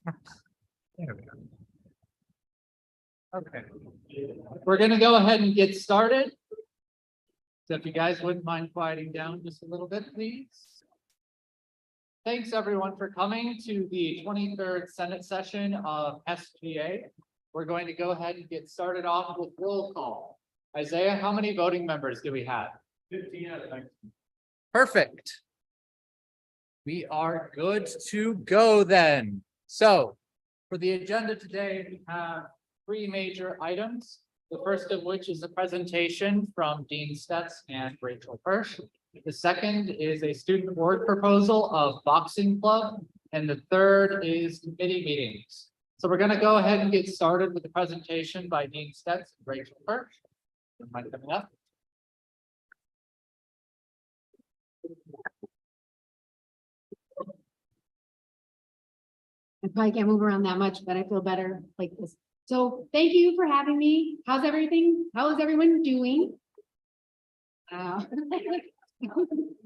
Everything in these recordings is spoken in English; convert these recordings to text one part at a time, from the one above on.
There we go. Okay. We're going to go ahead and get started. So if you guys wouldn't mind quieting down just a little bit, please. Thanks everyone for coming to the 23rd Senate session of SGA. We're going to go ahead and get started off with roll call. Isaiah, how many voting members do we have? 15. Perfect. We are good to go then. So for the agenda today, we have 3 major items. The first of which is a presentation from Dean Stetz and Rachel Hirsch. The second is a student board proposal of boxing club. And the third is committee meetings. So we're going to go ahead and get started with the presentation by Dean Stetz and Rachel Hirsch. Mind coming up? I probably can't move around that much, but I feel better like this. So thank you for having me. How's everything? How is everyone doing? All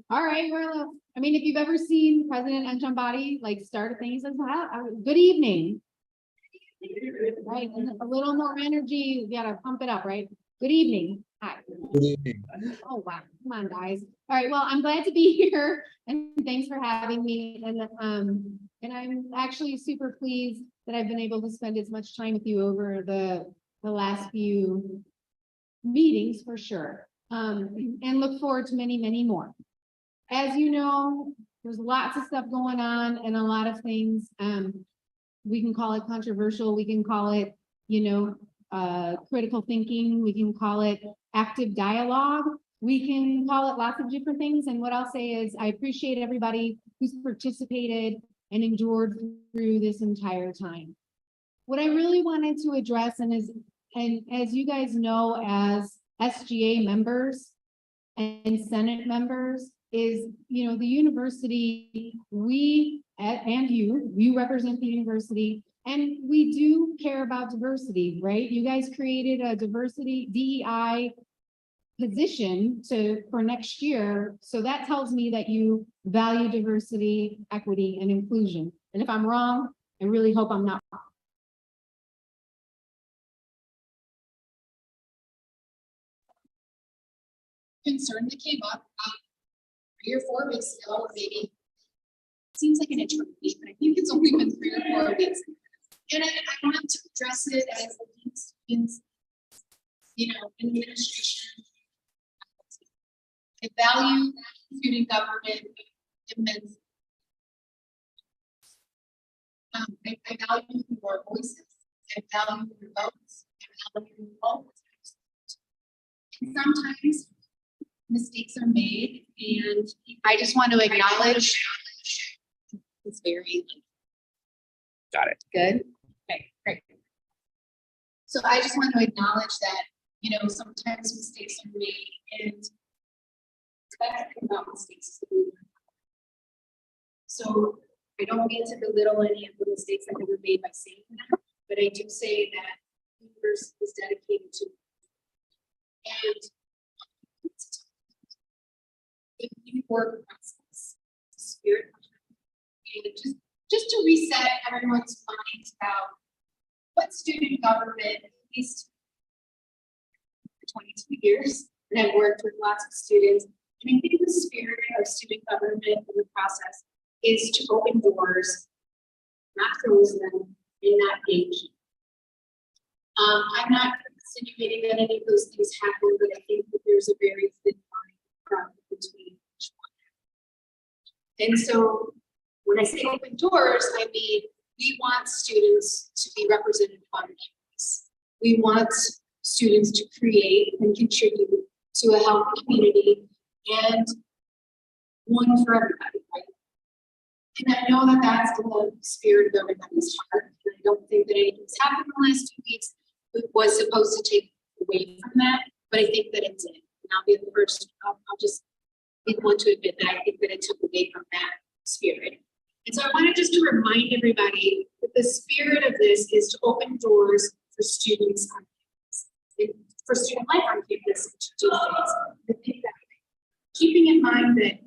right, I mean, if you've ever seen President Enchambadi like start a thing, he says, good evening. Right, and a little more energy, you gotta pump it up, right? Good evening. Hi. Good evening. Oh, wow. Come on, guys. All right. Well, I'm glad to be here and thanks for having me. And I'm actually super pleased that I've been able to spend as much time with you over the last few meetings for sure. And look forward to many, many more. As you know, there's lots of stuff going on and a lot of things. We can call it controversial. We can call it, critical thinking. We can call it active dialogue. We can call it lots of different things. And what I'll say is I appreciate everybody who's participated and endured through this entire time. What I really wanted to address and as you guys know, as SGA members and Senate members is, the university, we and you represent the university. And we do care about diversity, right? You guys created a diversity DEI position for next year. So that tells me that you value diversity, equity, and inclusion. And if I'm wrong, I really hope I'm not wrong. Concern that came up 3 or 4 weeks ago, maybe. Seems like an eternity, but I think it's only been 3 or 4 weeks. And I want to address it as the students, administration. I value student government immensely. I value your voices. I value your votes. I value your votes. And sometimes mistakes are made, and I just want to acknowledge it's very. Got it. Good. Okay, great. So I just want to acknowledge that, sometimes mistakes are made, and that's about mistakes. So I don't mean to belittle any of the mistakes that were made by saying that, but I do say that the universe is dedicated to and the work process, spirit, and just to reset everyone's minds about what student government is for 22 years, and I've worked with lots of students. And I think the spirit of student government in the process is to open doors, not close them, and not gauge. I'm not insinuating that any of those things happen, but I think that there's a very thin line between each one. And so when I say open doors, I mean, we want students to be represented on campus. We want students to create and contribute to a healthy community and one for everybody, right? And I know that that's the spirit of everybody's heart. And I don't think that anything's happened in the last 2 weeks that was supposed to take away from that, but I think that it did. And I'll be the first, I'll just be the one to admit that I think that it took away from that spirit. And so I wanted just to remind everybody that the spirit of this is to open doors for students on campus, for student life on campus to do things. Keeping in mind that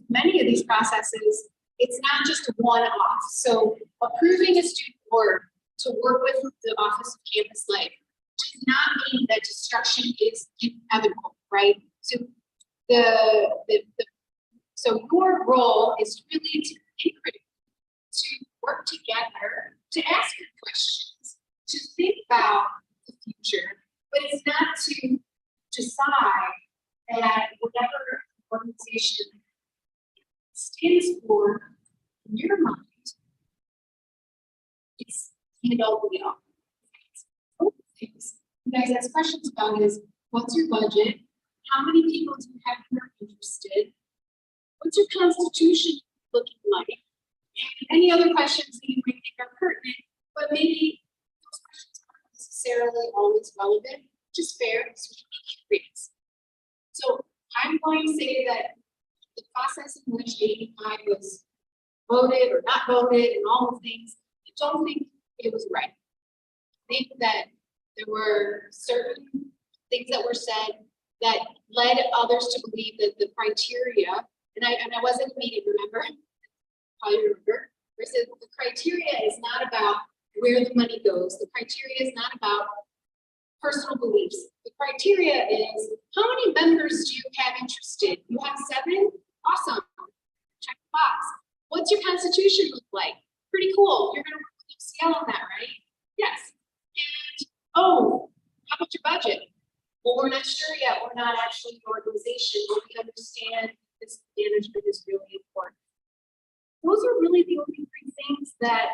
many of these processes it's not just a one-off. So approving a student board to work with the Office of Campus Life does not mean that destruction is inevitable, right? So so your role is really to be critical, to work together, to ask your questions, to think about the future, but it's not to decide that whatever organization stands for in your mind, it's end all be all. Things you guys ask questions about is what's your budget? How many people do you have who are interested? What's your constitution looking like? And any other questions that you might think are pertinent, but maybe those questions aren't necessarily always relevant, just fair, so we can be curious. So I'm going to say that the process in which 85 was voted or not voted and all the things, I don't think it was right. I think that there were certain things that were said that led others to believe that the criteria, and I was in the meeting, remember? Probably remember, where it said the criteria is not about where the money goes. The criteria is not about personal beliefs. The criteria is how many members do you have interested? You have 7? Awesome. Check the box. What's your constitution look like? Pretty cool. You're gonna work with UCL on that, right? Yes. And oh, how about your budget? Well, we're not sure yet. We're not actually an organization, but we understand this management is really important. Those are really the only 3 things that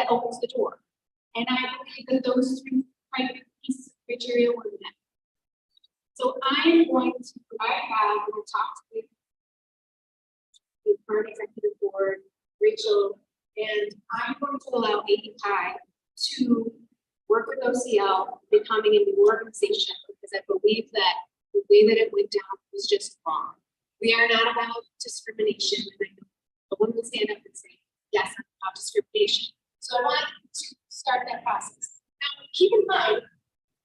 opens the door. And I believe that those 3 primary pieces of criteria were met. So I'm going to, I have talked with the current executive board, Rachel, and I'm going to allow AEPI to work with OCL becoming a new organization because I believe that the way that it went down was just wrong. We are not about discrimination, and I know no one will stand up and say, yes, I'm about discrimination. So I want to start that process. Now, keep in mind,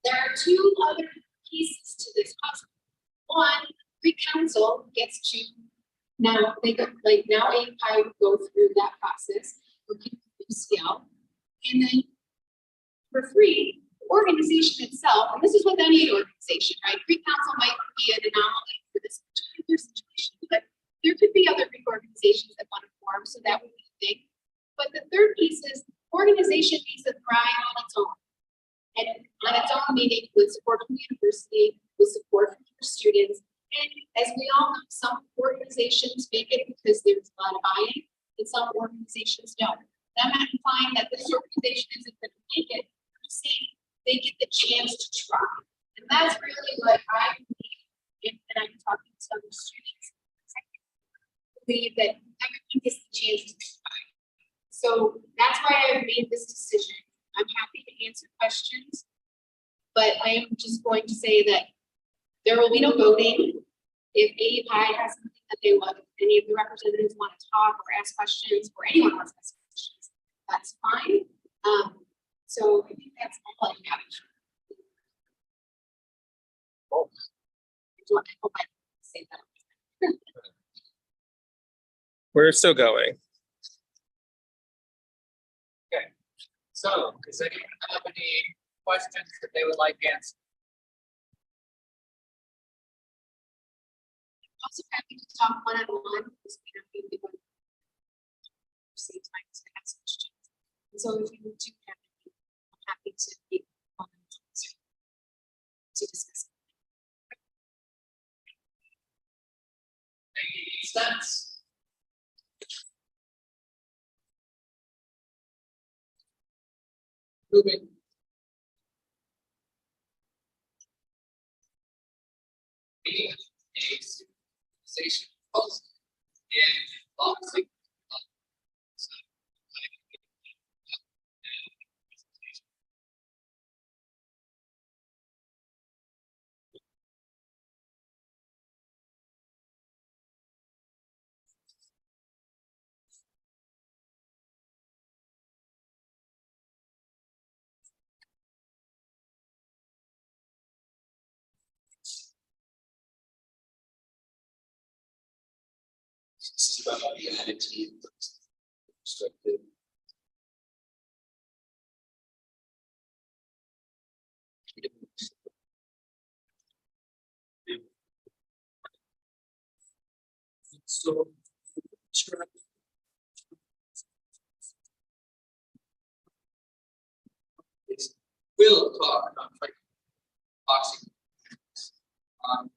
there are 2 other pieces to this puzzle. One, pre-council gets to now API would go through that process, working with UCL, and then for free, the organization itself, and this is with any organization, right? Pre-council might be an anomaly for this particular situation, but there could be other big organizations that want to form, so that would be a thing. But the third piece is organization needs to thrive on its own. And on its own, meaning with support from the university, with support from your students. And as we all know, some organizations make it because there's a lot of buy-in, and some organizations don't. And I'm not implying that this organization isn't going to make it. I'm just saying they get the chance to try. And that's really what I believe, and I'm talking to other students, I believe that everyone gets the chance to try. So that's why I've made this decision. I'm happy to answer questions, but I am just going to say that there will be no voting. If AEPI has something that they want, any of the representatives want to talk or ask questions, or anyone wants to ask questions, that's fine. So I think that's all I have. I hope I say that. We're still going. So, does anyone have any questions that they would like answered? Also happy to talk one-on-one because we don't need to go same time to ask questions. And so if you do have any, I'm happy to be one-on-one to discuss. Any sense? Moving. Meeting a station post in policy. This is about the added team perspective. So, we'll talk about boxing. Um,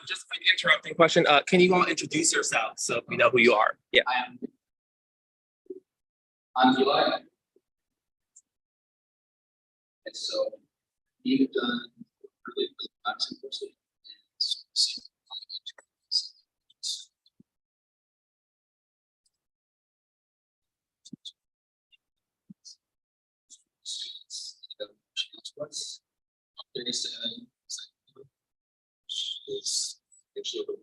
Just an interrupting question. Can you all introduce yourselves so we know who you are? Yeah. I'm Eli. And so we've done really good boxing course. What's 37 is actually over 1%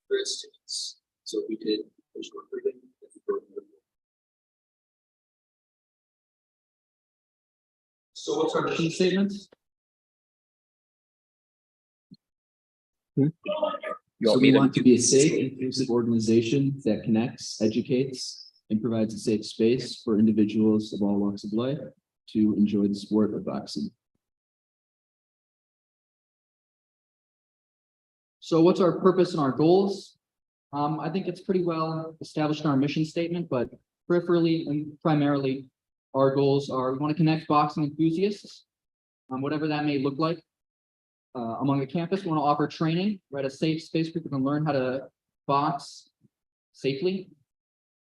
for its students. So we did push recruiting. So what's our mission statement? So we want to be a safe, inclusive organization that connects, educates, and provides a safe space for individuals of all walks of life to enjoy the sport of boxing. So what's our purpose and our goals? I think it's pretty well established in our mission statement, but peripherally and primarily, our goals are we want to connect boxing enthusiasts, whatever that may look like, among the campus. We want to offer training, right? A safe space where people can learn how to box safely.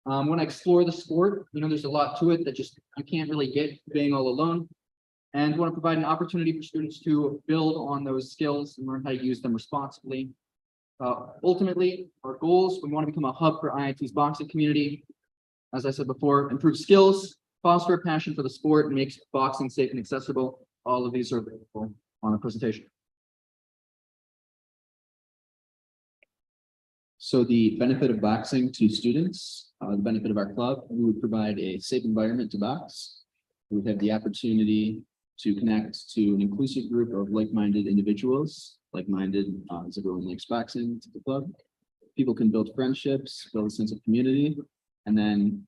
We want to explore the sport. You know, there's a lot to it that just you can't really get being all alone. And we want to provide an opportunity for students to build on those skills and learn how to use them responsibly. Ultimately, our goals, we want to become a hub for IIT's boxing community. As I said before, improve skills, foster a passion for the sport, and makes boxing safe and accessible. All of these are available on the presentation. So the benefit of boxing to students, the benefit of our club, we would provide a safe environment to box. We would have the opportunity to connect to an inclusive group of like-minded individuals, like-minded as everyone likes boxing to the club. People can build friendships, build a sense of community, and then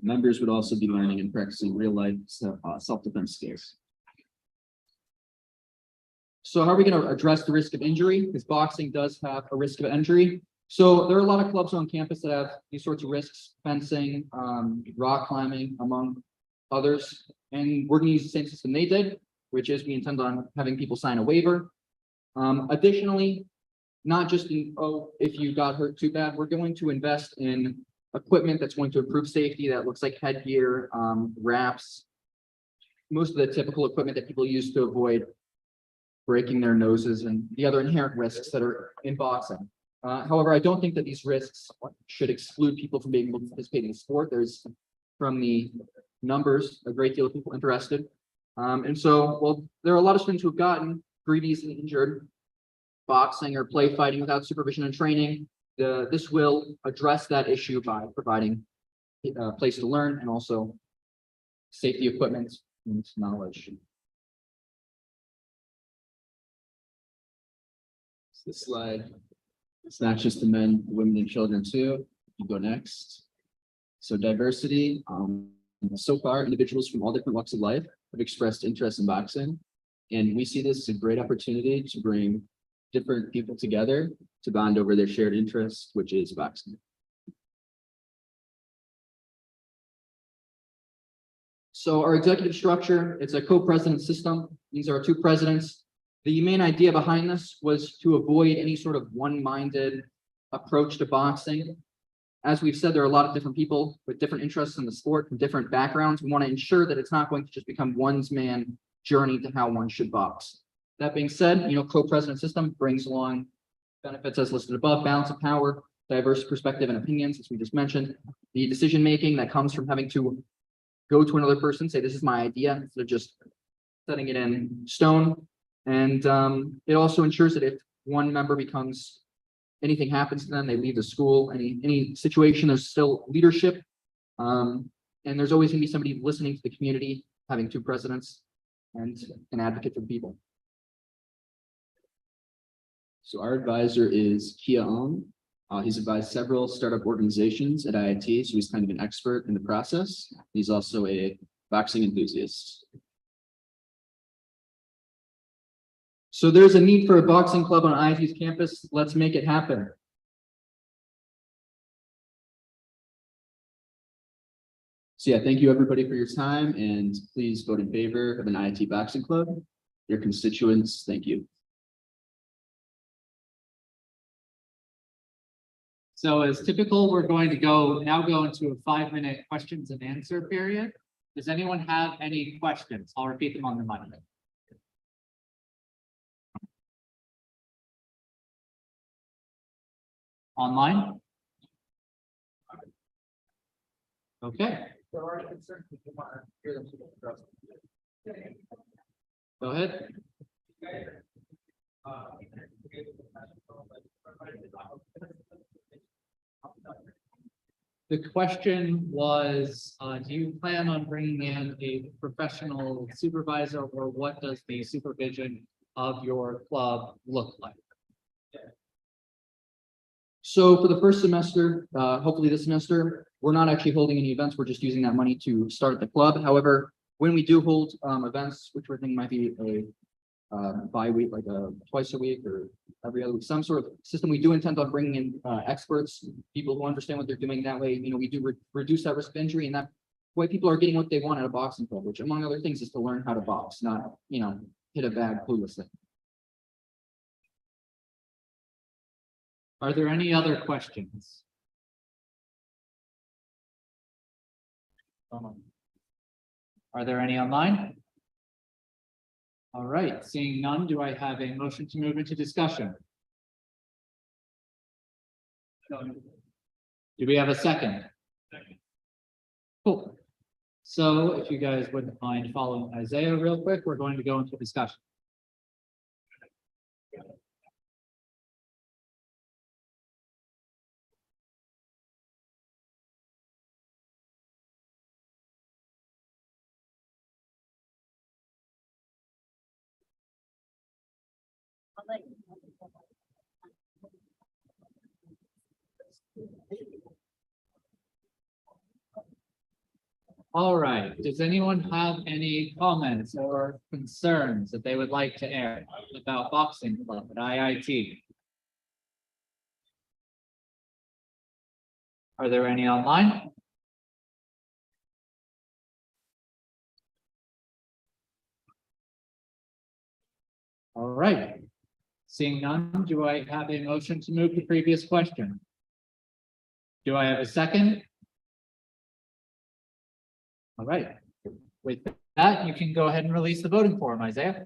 members would also be learning and practicing real-life self-defense skills. So how are we going to address the risk of injury? Because boxing does have a risk of injury. So there are a lot of clubs on campus that have these sorts of risks, fencing, rock climbing, among others. And we're going to use the same system they did, which is we intend on having people sign a waiver. Additionally, not just in, if you got hurt too bad, we're going to invest in equipment that's going to improve safety that looks like headgear, wraps, most of the typical equipment that people use to avoid breaking their noses and the other inherent risks that are in boxing. However, I don't think that these risks should exclude people from being able to participate in the sport. There's, from the numbers, a great deal of people interested. And so, well, there are a lot of students who have gotten grievously injured boxing or play fighting without supervision and training. This will address that issue by providing a place to learn and also safety equipment and knowledge. This slide, it's not just the men, women, and children too. You go next. So diversity. So far, individuals from all different walks of life have expressed interest in boxing, and we see this as a great opportunity to bring different people together to bond over their shared interest, which is boxing. So our executive structure, it's a co-president system. These are two presidents. The main idea behind this was to avoid any sort of one-minded approach to boxing. As we've said, there are a lot of different people with different interests in the sport from different backgrounds. We want to ensure that it's not going to just become one's man journey to how one should box. That being said, co-president system brings along benefits as listed above, balance of power, diverse perspective and opinions, as we just mentioned, the decision-making that comes from having to go to another person, say, this is my idea, instead of just setting it in stone. And it also ensures that if one member anything happens to them, they leave the school, any situation, there's still leadership. And there's always gonna be somebody listening to the community, having two presidents and an advocate for the people. So our advisor is Kia Ong. He's advised several startup organizations at IIT, so he's kind of an expert in the process. He's also a boxing enthusiast. So there's a need for a boxing club on IIT's campus. Let's make it happen. So yeah, thank you everybody for your time, and please vote in favor of an IIT boxing club. Your constituents, thank you. So as typical, we're going to go into a 5-minute questions and answer period. Does anyone have any questions? I'll repeat them on the mic. Online? Okay. Go ahead. The question was, do you plan on bringing in a professional supervisor, or what does the supervision of your club look like? So for the first semester, hopefully this semester, we're not actually holding any events. We're just using that money to start the club. However, when we do hold events, which we think might be a bi-week, like twice a week or every other week, some sort of system, we do intend on bringing in experts, people who understand what they're doing. That way, we do reduce that risk of injury, and that way people are getting what they want at a boxing club, which among other things is to learn how to box, not, hit a bag cluelessly. Are there any other questions? Are there any online? All right, seeing none, do I have a motion to move into discussion? Do we have a second? Cool. So if you guys wouldn't mind following Isaiah real quick, we're going to go into discussion. All right, does anyone have any comments or concerns that they would like to air about boxing club at IIT? Are there any online? All right, seeing none, do I have a motion to move the previous question? Do I have a second? All right, with that, you can go ahead and release the voting form, Isaiah.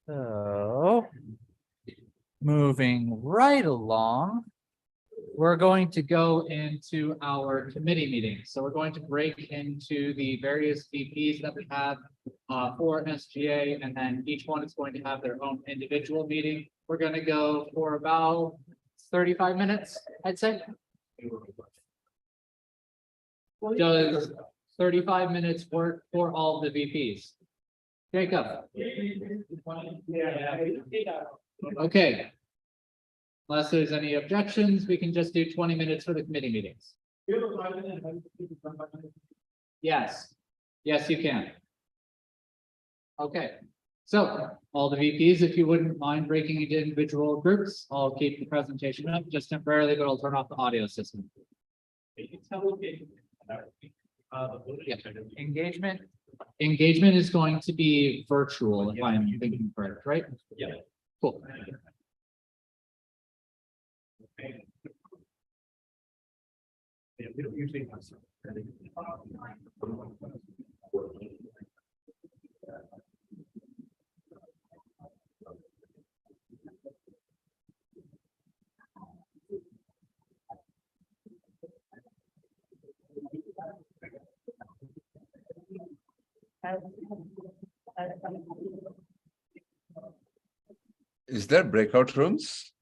So, moving right along, we're going to go into our committee meeting. So we're going to break into the various VPs that we have for SGA, and then each one is going to have their own individual meeting. We're going to go for about 35 minutes, I'd say. Does 35 minutes work for all the VPs? Jacob? Okay. Unless there's any objections, we can just do 20 minutes for the committee meetings. Yes. Yes, you can. Okay. So all the VPs, if you wouldn't mind breaking into individual groups, I'll keep the presentation up just temporarily, but I'll turn off the audio system. Yeah. Engagement is going to be virtual, if I'm thinking correct, right? Yeah. Cool. Is there breakout rooms?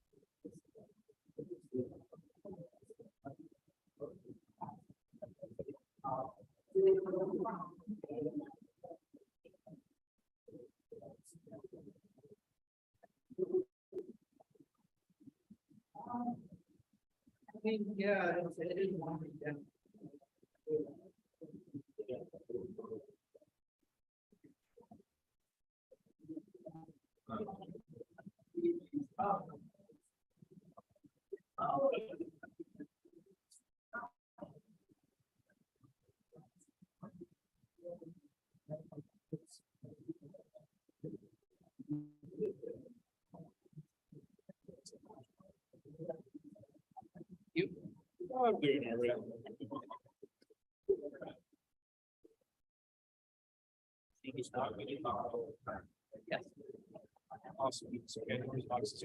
Yeah. I'm doing all right. Yes. Awesome. So, okay, here's boxes.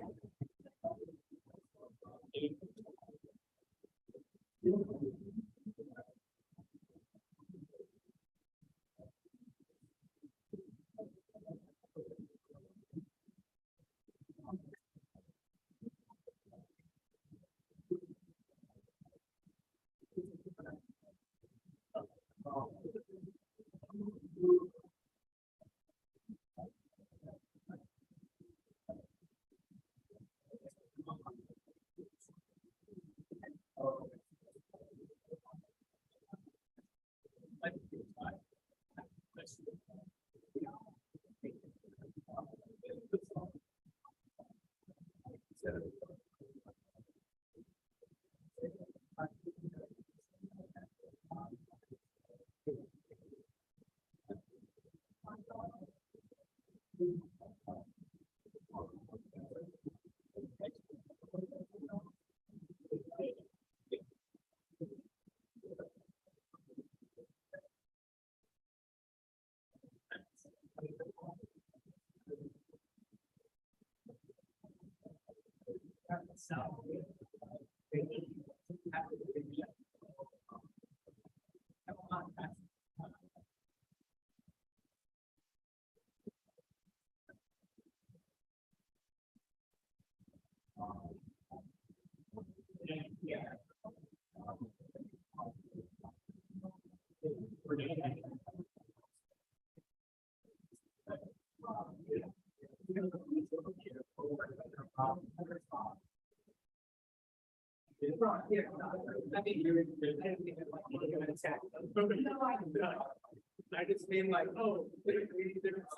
I just mean like, oh, there's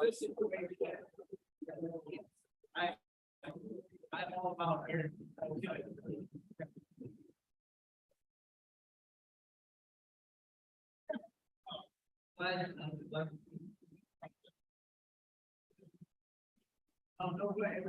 this situation. I'm all about here. Oh, no way.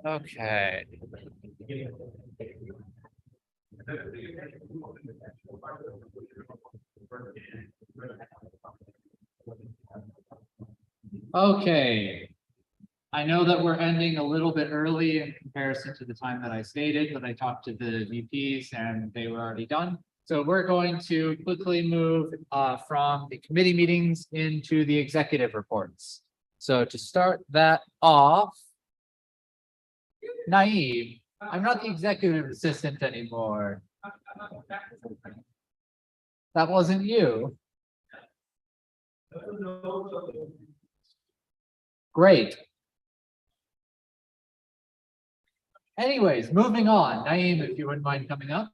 Okay. Okay. I know that we're ending a little bit early in comparison to the time that I stated, but I talked to the VPs and they were already done. So we're going to quickly move from the committee meetings into the executive reports. So to start that off, Naeem, I'm not the executive assistant anymore. That wasn't you. Great. Anyways, moving on. Naeem, if you wouldn't mind coming up.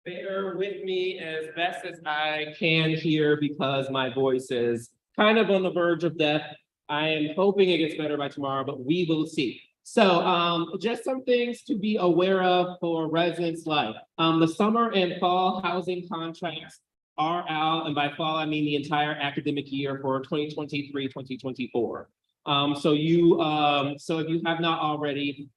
Bear with me as best as I can here because my voice is kind of on the verge of death. I am hoping it gets better by tomorrow, but we will see. So just some things to be aware of for residents life. The summer and fall housing contracts are out, and by fall, I mean the entire academic year for 2023-2024. So if you have not already,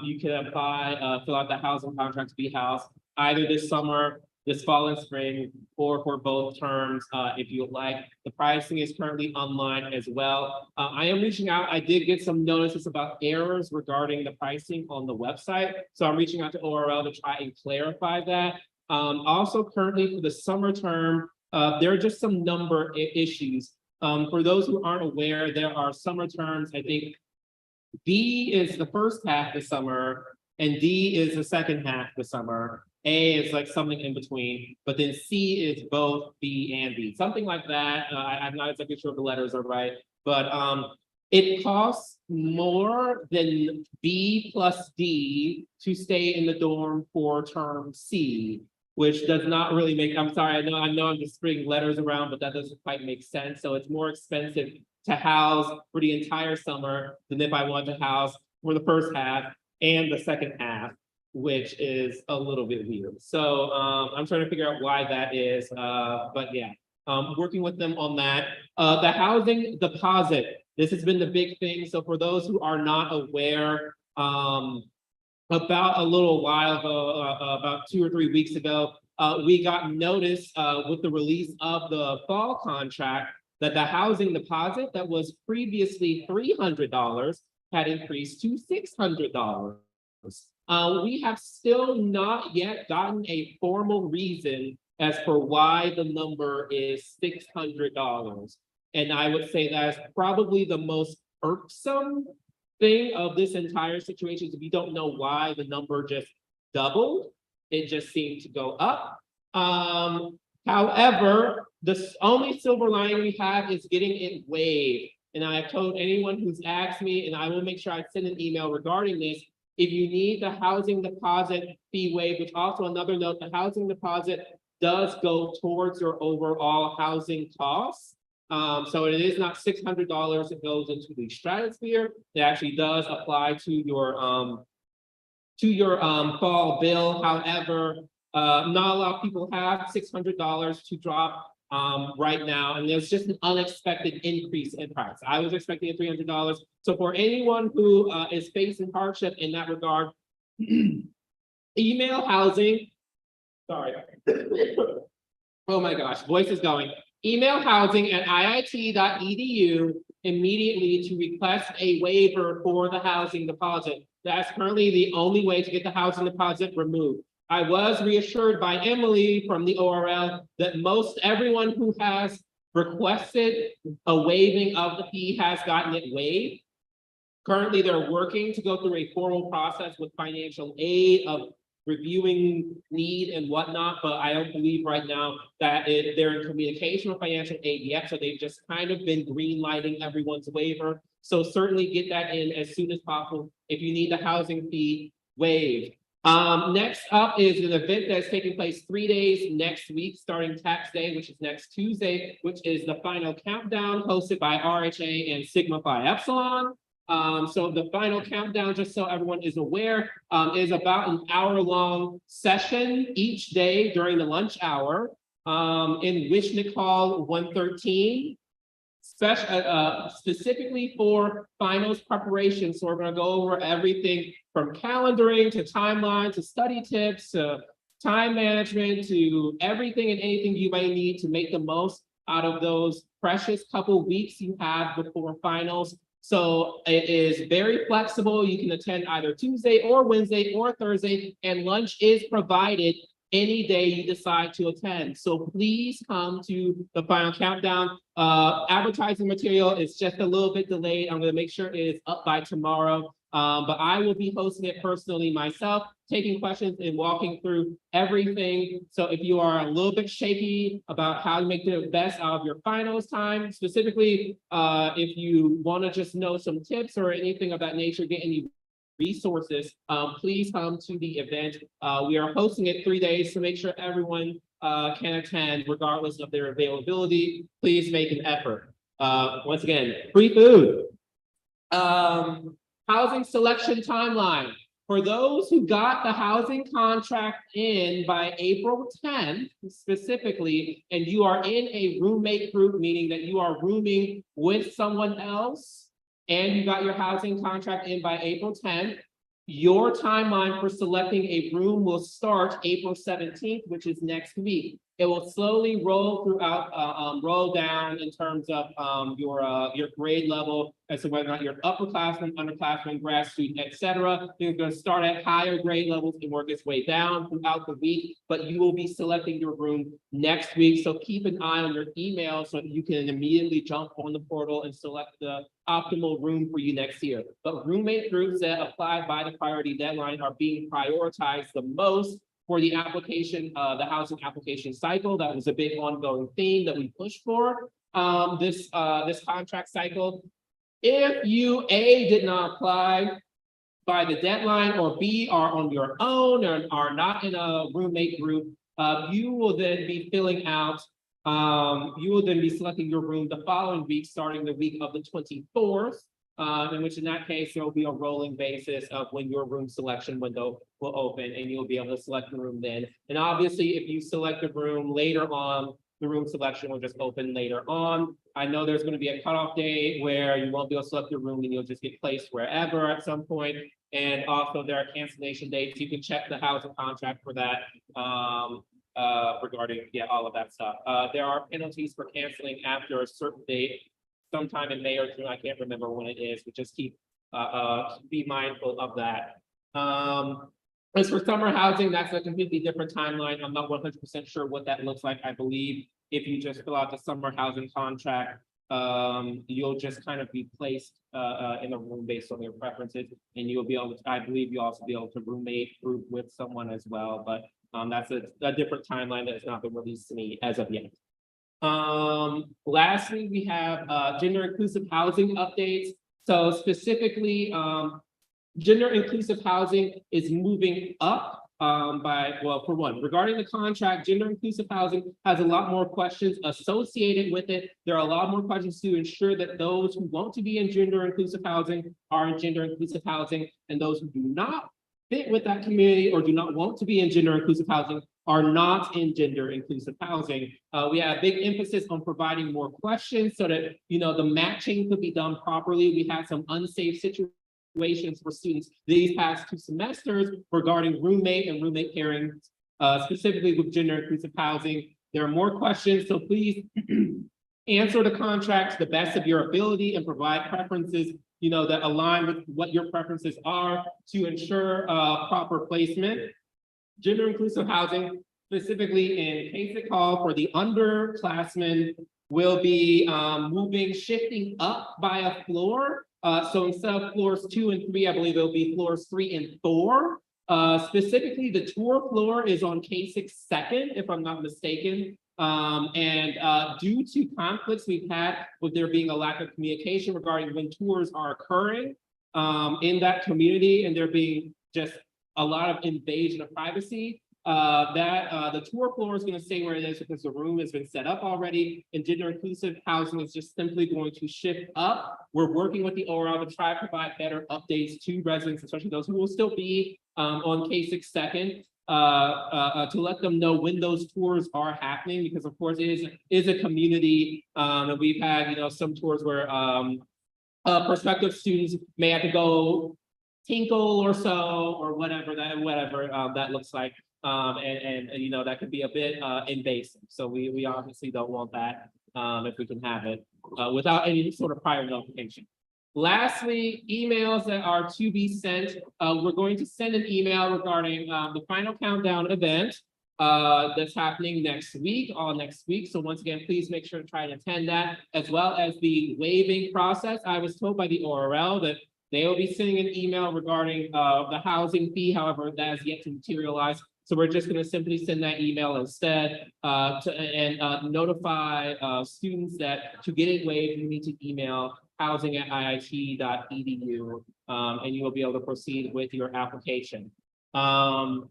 you can apply, fill out the housing contract to be housed either this summer, this fall and spring, or for both terms, if you would like. The pricing is currently online as well. I am reaching out. I did get some notices about errors regarding the pricing on the website. So I'm reaching out to ORL to try and clarify that. Also currently for the summer term, there are just some number issues. For those who aren't aware, there are summer terms. I think B is the first half of the summer and D is the second half of the summer. A is like something in between, but then C is both B and D, something like that. I'm not exactly sure if the letters are right, but it costs more than B plus D to stay in the dorm for term C, which does not really make, I'm sorry, I know I'm just bringing letters around, but that doesn't quite make sense. So it's more expensive to house for the entire summer than if I wanted to house for the first half and the second half, which is a little bit weird. So I'm trying to figure out why that is, but yeah, working with them on that. The housing deposit, this has been the big thing. So for those who are not aware, about a little while ago, about 2 or 3 weeks ago, we got notice with the release of the fall contract that the housing deposit that was previously $300 had increased to $600. We have still not yet gotten a formal reason as for why the number is $600. And I would say that's probably the most irksome thing of this entire situation is if you don't know why the number just doubled, it just seemed to go up. However, the only silver lining we have is getting it waived. And I have told anyone who's asked me, and I will make sure I send an email regarding this, if you need the housing deposit fee waived, which also another note, the housing deposit does go towards your overall housing costs. So it is not $600 that goes into the stratosphere. It actually does apply to your fall bill. However, not a lot of people have $600 to drop right now, and there's just an unexpected increase in price. I was expecting a $300. So for anyone who is facing hardship in that regard, email housing. Sorry. Oh my gosh, voice is going. Email housing at iit.edu immediately to request a waiver for the housing deposit. That's currently the only way to get the housing deposit removed. I was reassured by Emily from the ORL that most everyone who has requested a waiving of the fee has gotten it waived. Currently, they're working to go through a formal process with financial aid of reviewing need and whatnot, but I don't believe right now that they're in communication with financial aid yet, so they've just kind of been green lighting everyone's waiver. So certainly get that in as soon as possible if you need the housing fee waived. Next up is an event that's taking place 3 days next week, starting tax day, which is next Tuesday, which is the final countdown hosted by RHA and Sigma Phi Epsilon. So the final countdown, just so everyone is aware, is about an hour-long session each day during the lunch hour in Wishnick Hall 113, specifically for finals preparation. So we're going to go over everything from calendaring to timeline to study tips to time management to everything and anything you might need to make the most out of those precious couple weeks you have before finals. So it is very flexible. You can attend either Tuesday or Wednesday or Thursday, and lunch is provided any day you decide to attend. So please come to the final countdown. Advertising material is just a little bit delayed. I'm going to make sure it is up by tomorrow. But I will be hosting it personally myself, taking questions and walking through everything. So if you are a little bit shaky about how to make the best out of your finals time, specifically, if you want to just know some tips or anything of that nature, get any resources, please come to the event. We are hosting it 3 days to make sure everyone can attend regardless of their availability. Please make an effort. Once again, free food. Housing selection timeline. For those who got the housing contract in by April 10th specifically, and you are in a roommate group, meaning that you are rooming with someone else, and you got your housing contract in by April 10th, your timeline for selecting a room will start April 17th, which is next week. It will slowly roll throughout, roll down in terms of your grade level as to whether or not you're upperclassman, underclassman, grad student, etc. You're going to start at higher grade levels and work its way down throughout the week, but you will be selecting your room next week. So keep an eye on your email so that you can immediately jump on the portal and select the optimal room for you next year. But roommate groups that apply by the priority deadline are being prioritized the most for the application, the housing application cycle. That was a big ongoing theme that we pushed for this contract cycle. If you A, did not apply by the deadline, or B, are on your own or are not in a roommate group, you will then be filling out, you will then be selecting your room the following week, starting the week of the 24th. In which in that case, there will be a rolling basis of when your room selection window will open and you'll be able to select the room then. And obviously, if you select a room later on, the room selection will just open later on. I know there's going to be a cutoff date where you won't be able to select your room and you'll just get placed wherever at some point. And also there are cancellation dates. You can check the housing contract for that regarding, all of that stuff. There are penalties for canceling after a certain date. Sometime in May or June, I can't remember when it is, but just keep be mindful of that. As for summer housing, that's a completely different timeline. I'm not 100% sure what that looks like. I believe if you just fill out the summer housing contract, you'll just kind of be placed in a room based on your preferences, and you'll be able to, I believe you'll also be able to roommate group with someone as well, but that's a different timeline that has not been released to me as of yet. Lastly, we have gender inclusive housing updates. So specifically, gender inclusive housing is moving up for one, regarding the contract, gender inclusive housing has a lot more questions associated with it. There are a lot more questions to ensure that those who want to be in gender inclusive housing are in gender inclusive housing, and those who do not fit with that community or do not want to be in gender inclusive housing are not in gender inclusive housing. We have a big emphasis on providing more questions so that, the matching could be done properly. We had some unsafe situations for students these past 2 semesters regarding roommate and roommate pairing, specifically with gender inclusive housing. There are more questions, so please answer the contract to the best of your ability and provide preferences, that align with what your preferences are to ensure proper placement. Gender inclusive housing, specifically in Kasich Hall for the underclassmen, will be shifting up by a floor. So instead of floors 2 and 3, I believe it'll be floors 3 and 4. Specifically, the tour floor is on Kasich's second, if I'm not mistaken. Due to conflicts we've had with there being a lack of communication regarding when tours are occurring in that community, and there being just a lot of invasion of privacy, the tour floor is going to stay where it is because the room has been set up already, and gender inclusive housing is just simply going to shift up. We're working with the ORL to try to provide better updates to residents, especially those who will still be on Kasich's second, to let them know when those tours are happening, because of course it is a community, and we've had some tours where prospective students may have to go tinkle or so, or whatever that looks like, and that could be a bit invasive. So we obviously don't want that if we can have it without any sort of prior notification. Lastly, emails that are to be sent. We're going to send an email regarding the final countdown event that's happening next week, all next week. So once again, please make sure to try and attend that, as well as the waiving process. I was told by the ORL that they will be sending an email regarding the housing fee. However, that has yet to materialize. So we're just going to simply send that email instead and notify students that to get it waived, you need to email housing@iit.edu, and you will be able to proceed with your application. And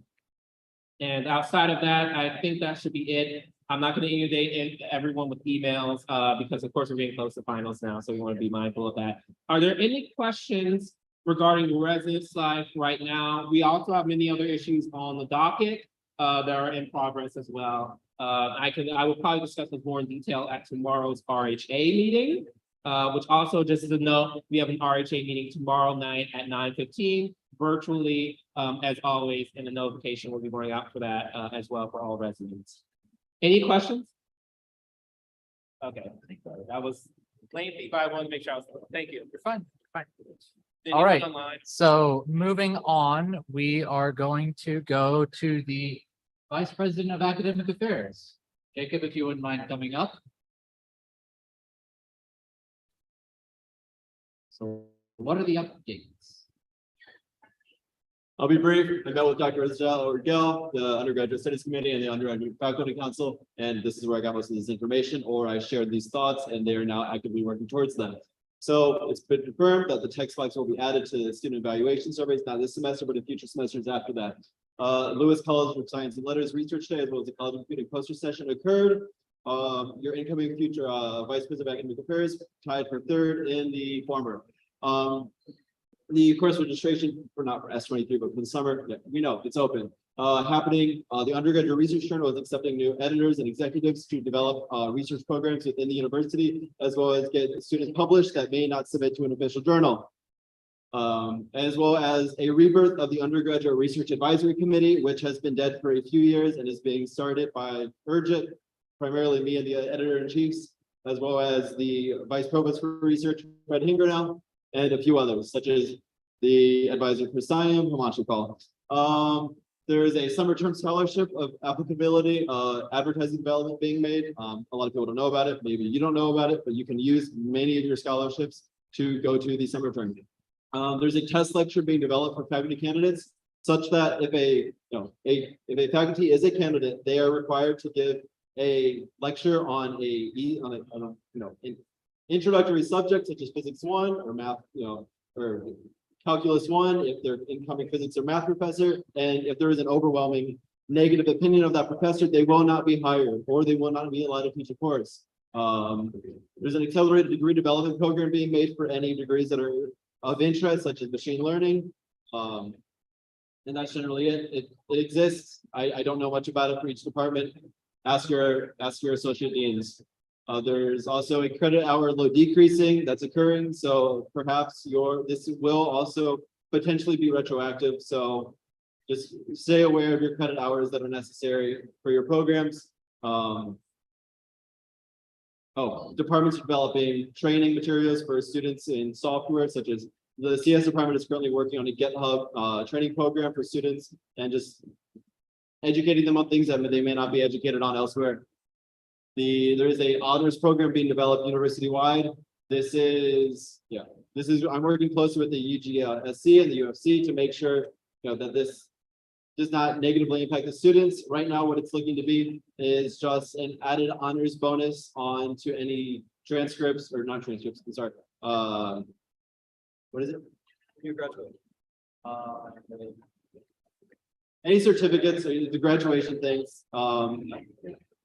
outside of that, I think that should be it. I'm not gonna inundate everyone with emails, because of course we're getting close to finals now, so we want to be mindful of that. Are there any questions regarding residence life right now? We also have many other issues on the docket, that are in progress as well. I will probably discuss this more in detail at tomorrow's RHA meeting. Which also, just as a note, we have an RHA meeting tomorrow night at 9:15 virtually, as always, and the notification will be going out for that, as well for all residents. Any questions? Okay, that was lengthy, but I wanted to make sure I was, thank you. You're fine. Fine. Anyone All right. online? So moving on, we are going to go to the Vice President of Academic Affairs. Jacob, if you wouldn't mind coming up. So what are the updates? I'll be brief. I met with Dr. Isabel Orgel, the undergraduate studies committee and the undergraduate faculty council, and this is where I got most of this information, or I shared these thoughts, and they are now actively working towards them. So it's been confirmed that the text box will be added to the student evaluation surveys, not this semester, but in future semesters after that. Lewis College of Science and Letters Research Day, as well as the College of Computing poster session occurred. Your incoming future Vice President of Academic Affairs tied for third in the former. The course registration for not for S23, but for the summer, yeah, we know it's open. Happening, the undergraduate research journal is accepting new editors and executives to develop research programs within the university, as well as get students published that may not submit to an official journal. As well as a rebirth of the undergraduate research advisory committee, which has been dead for a few years and is being started by Urgent, primarily me and the editor-in-chiefs, as well as the vice provost for research, Fred Hingernell, and a few others, such as the advisor for Siam, Himanshu Paul. There is a summer term scholarship of applicability, advertising development being made. A lot of people don't know about it. Maybe you don't know about it, but you can use many of your scholarships to go to the summer term. There's a test lecture being developed for faculty candidates, such that if a faculty is a candidate, they are required to give a lecture on an introductory subject such as physics 1 or math, or calculus 1 if they're incoming physics or math professor, and if there is an overwhelming negative opinion of that professor, they will not be hired or they will not be allowed to teach a course. There's an accelerated degree development program being made for any degrees that are of interest, such as machine learning. And that's generally it. It exists. I don't know much about it for each department. Ask your associate deans. There's also a credit hour load decreasing that's occurring. So perhaps this will also potentially be retroactive. So just stay aware of your credit hours that are necessary for your programs. Departments are developing training materials for students in software, such as the CS department is currently working on a GitHub training program for students and just educating them on things that they may not be educated on elsewhere. There is a honors program being developed university-wide. I'm working closely with the UGSC and the UFC to make sure that this does not negatively impact the students. Right now, what it's looking to be is just an added honors bonus onto any transcripts, or not transcripts, I'm sorry. What is it? You graduate. Any certificates, or the graduation things,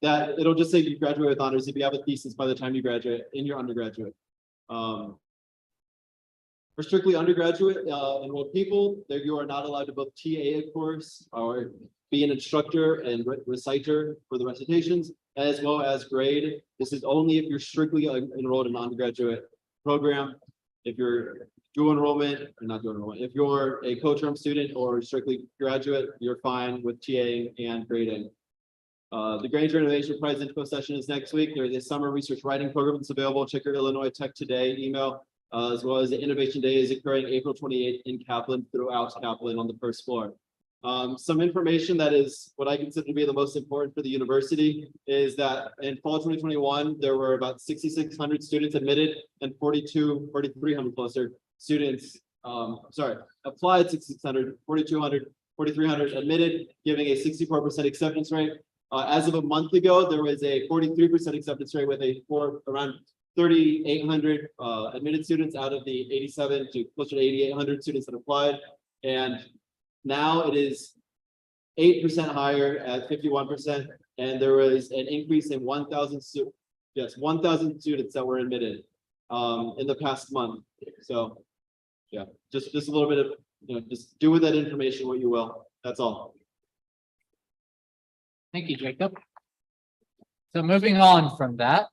that it'll just say you graduate with honors if you have a thesis by the time you graduate in your undergraduate. For strictly undergraduate enrolled people, you are not allowed to both TA a course or be an instructor and reciter for the recitations, as well as grade. This is only if you're strictly enrolled in an undergraduate program. If you're dual enrollment, or not dual enrollment, if you're a co-term student or strictly graduate, you're fine with TA and grading. The Granger Innovation Prize Info session is next week. There is a summer research writing program that's available. Check your Illinois Tech Today email, as well as the Innovation Day is occurring April 28th in Kaplan, throughout Kaplan on the first floor. Some information that is what I consider to be the most important for the university is that in fall 2021, there were about 6,600 students admitted and 4,300 closer students, applied 6,600, 4,200, 4,300 admitted, giving a 64% acceptance rate. As of a month ago, there was a 43% acceptance rate with around 3,800 admitted students out of the 87 to closer to 8,800 students that applied. And now it is 8% higher at 51%. And there was an increase in 1,000 1,000 students that were admitted in the past month. So, yeah, just a little bit of, just do with that information what you will. That's all. Thank you, Jacob. So moving on from that,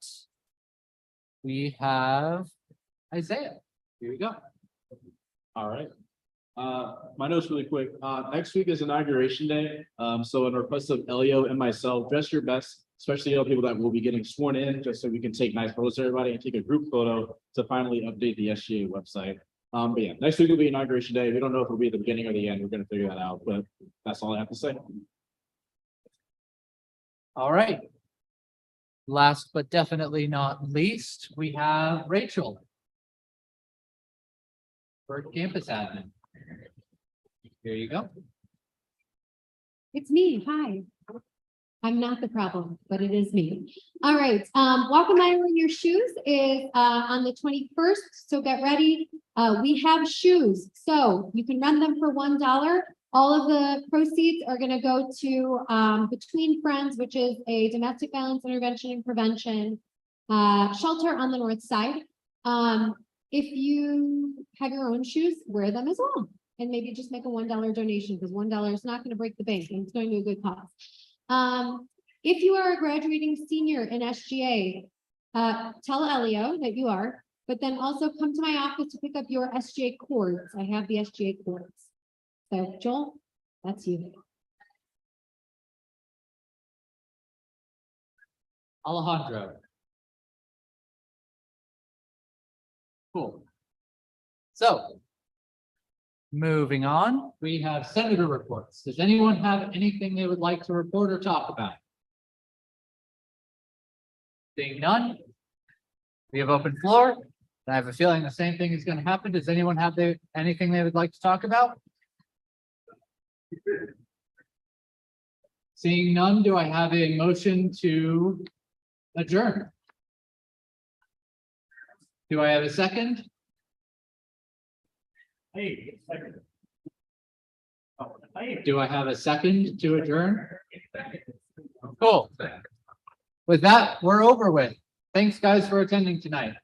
we have Isaiah. Here we go. All right. My notes really quick. Next week is inauguration day. So in request of Elio and myself, dress your best, especially people that will be getting sworn in, just so we can take nice photos of everybody and take a group photo to finally update the SGA website. But yeah, next week will be inauguration day. We don't know if it'll be at the beginning or the end. We're going to figure that out, but that's all I have to say. All right. Last but definitely not least, we have Rachel for campus admin. Here you go. It's me. Hi. I'm not the problem, but it is me. All right. Walk a mile in your shoes is on the 21st. So get ready. We have shoes, so you can rent them for $1. All of the proceeds are going to go to Between Friends, which is a domestic violence intervention and prevention shelter on the north side. If you have your own shoes, wear them as well. And maybe just make a $1 donation, because $1 is not going to break the bank and it's going to a good cause. If you are a graduating senior in SGA, tell Elio that you are, but then also come to my office to pick up your SGA cords. I have the SGA cords. So Joel, that's you. Alejandro. Cool. So moving on, we have senator reports. Does anyone have anything they would like to report or talk about? Seeing none, we have open floor. I have a feeling the same thing is going to happen. Does anyone have anything they would like to talk about? Seeing none, do I have a motion to adjourn? Do I have a second? Do I have a second to adjourn? Cool. With that, we're over with. Thanks, guys, for attending tonight.